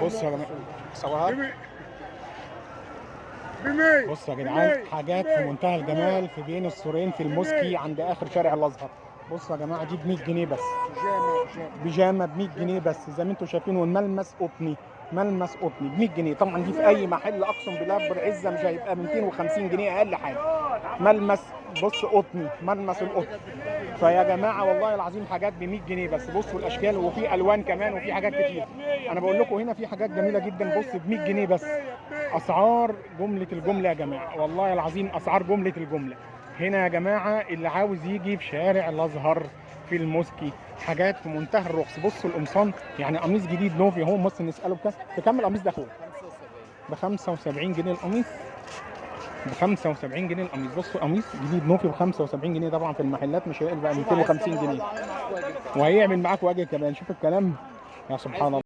بص يا جماعه صورها. بص يا جدعان، حاجات في منتهى الجمال في بين السورين في الموسكي عند اخر شارع الازهر. بصوا يا جماعه، دي ب 100 جنيه بس. بيجامه ب 100 جنيه بس زي ما انتم شايفين، والملمس قطني. ملمس قطني ب 100 جنيه. طبعا دي في اي محل اقسم بالله بالعزه مش هيبقى 250 جنيه اقل حاجه. ملمس بص قطني، ملمس القطن. فيا جماعه والله العظيم حاجات ب 100 جنيه بس. بصوا الاشكال، وفي الوان كمان، وفي حاجات كتير. انا بقول لكم هنا في حاجات جميله جدا. بص ب 100 جنيه بس. اسعار جمله الجمله يا جماعه، والله العظيم اسعار جمله الجمله. هنا يا جماعه اللي عاوز يجي في شارع الازهر في الموسكي، حاجات في منتهى الرخص. بصوا القمصان، يعني قميص جديد نوفي اهو. بص نساله بكام القميص ده اخويا؟ ب 75 جنيه القميص. ب 75 جنيه القميص. بصوا قميص جديد نوفي ب 75 جنيه. طبعا في المحلات مش هيقل بقى 250 جنيه، وهيعمل معاك واجب كمان. شوف الكلام، يا سبحان الله.